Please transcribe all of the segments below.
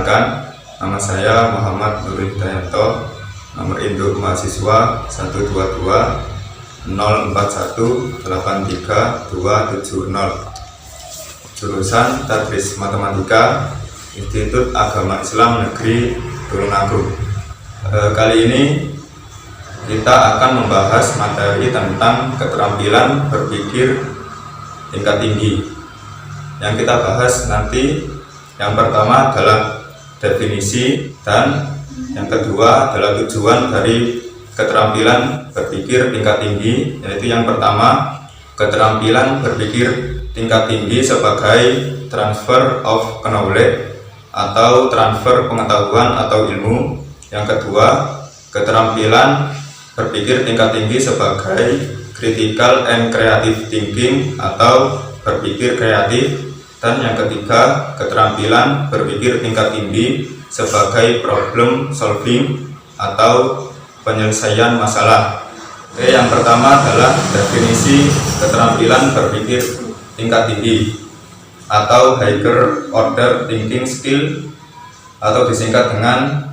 Perkenalkan, nama saya Muhammad Nurul Hidayatto, nomor induk mahasiswa 122-041-83270, jurusan Tadris Matematika, Institut Agama Islam Negeri Tulungagung. Kali ini kita akan membahas materi tentang keterampilan berpikir tingkat tinggi. Yang kita bahas nanti, yang pertama adalah definisi, dan yang kedua adalah tujuan dari keterampilan berpikir tingkat tinggi, yaitu yang pertama, keterampilan berpikir tingkat tinggi sebagai transfer of knowledge atau transfer pengetahuan atau ilmu. Yang kedua, keterampilan berpikir tingkat tinggi sebagai critical and creative thinking atau berpikir kreatif. Dan yang ketiga, keterampilan berpikir tingkat tinggi sebagai problem solving atau penyelesaian masalah. Yang pertama adalah definisi keterampilan berpikir tingkat tinggi atau higher order thinking skill atau disingkat dengan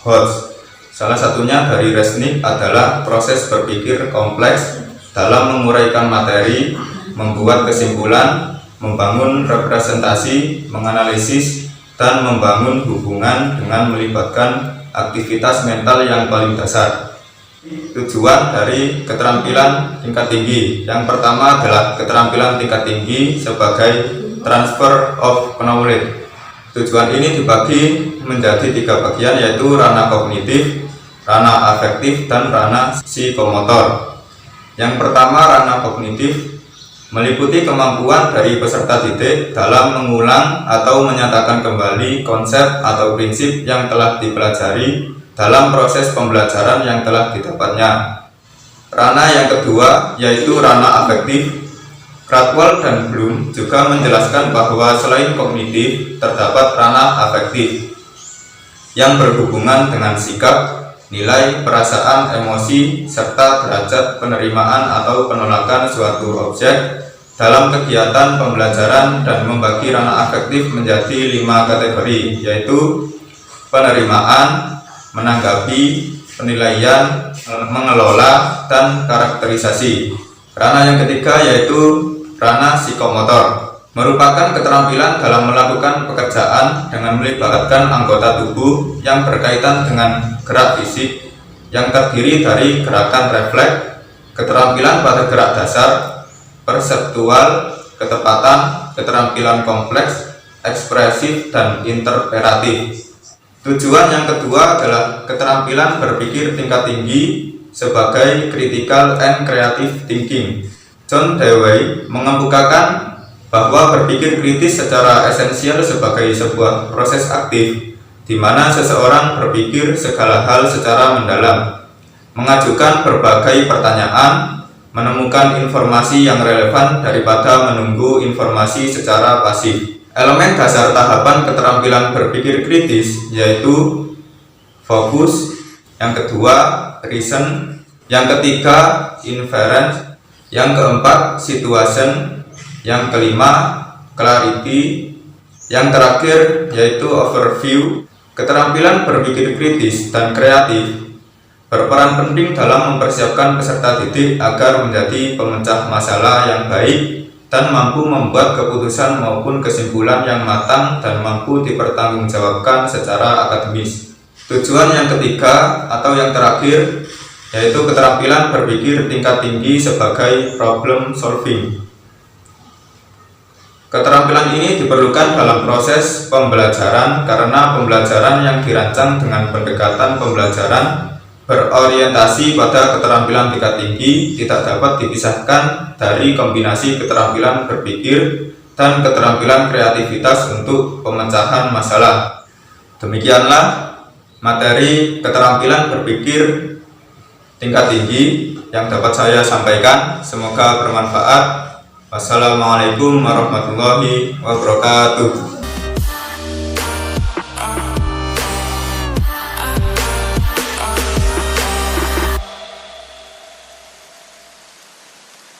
HOTS. Salah satunya dari Resnick adalah proses berpikir kompleks dalam menguraikan materi, membuat kesimpulan, membangun representasi, menganalisis, dan membangun hubungan dengan melibatkan aktivitas mental yang paling dasar. Tujuan dari keterampilan tingkat tinggi yang pertama adalah keterampilan tingkat tinggi sebagai transfer of knowledge. Tujuan ini dibagi menjadi 3 bagian, yaitu ranah kognitif, ranah afektif, dan ranah psikomotor. Yang pertama, ranah kognitif meliputi kemampuan dari peserta didik dalam mengulang atau menyatakan kembali konsep atau prinsip yang telah dipelajari dalam proses pembelajaran yang telah didapatnya. Ranah yang kedua yaitu ranah afektif. Cradwell dan Bloom juga menjelaskan bahwa selain kognitif terdapat ranah afektif yang berhubungan dengan sikap, nilai, perasaan, emosi, serta derajat penerimaan atau penolakan suatu objek dalam kegiatan pembelajaran, dan membagi ranah afektif menjadi 5 kategori, yaitu penerimaan, menanggapi, penilaian, mengelola, dan karakterisasi. Ranah yang ketiga yaitu ranah psikomotor, merupakan keterampilan dalam melakukan pekerjaan dengan melibatkan anggota tubuh yang berkaitan dengan gerak fisik yang terdiri dari gerakan refleks, keterampilan pada gerak dasar, perseptual, ketepatan, keterampilan kompleks, ekspresif, dan interpretatif. Tujuan yang kedua adalah keterampilan berpikir tingkat tinggi sebagai critical and creative thinking. John Dewey mengemukakan bahwa berpikir kritis secara esensial sebagai sebuah proses aktif di mana seseorang berpikir segala hal secara mendalam, mengajukan berbagai pertanyaan, menemukan informasi yang relevan daripada menunggu informasi secara pasif. Elemen dasar tahapan keterampilan berpikir kritis yaitu fokus, yang kedua reason, yang ketiga inference, yang keempat situation, yang kelima clarity, yang terakhir yaitu overview. Keterampilan berpikir kritis dan kreatif berperan penting dalam mempersiapkan peserta didik agar menjadi pemecah masalah yang baik dan mampu membuat keputusan maupun kesimpulan yang matang dan mampu dipertanggungjawabkan secara akademis. Tujuan yang ketiga atau yang terakhir yaitu keterampilan berpikir tingkat tinggi sebagai problem solving. Keterampilan ini diperlukan dalam proses pembelajaran karena pembelajaran yang dirancang dengan pendekatan pembelajaran berorientasi pada keterampilan tingkat tinggi tidak dapat dipisahkan dari kombinasi keterampilan berpikir dan keterampilan kreativitas untuk pemecahan masalah. Demikianlah materi keterampilan berpikir tingkat tinggi yang dapat saya sampaikan. Semoga bermanfaat. Wassalamualaikum warahmatullahi wabarakatuh.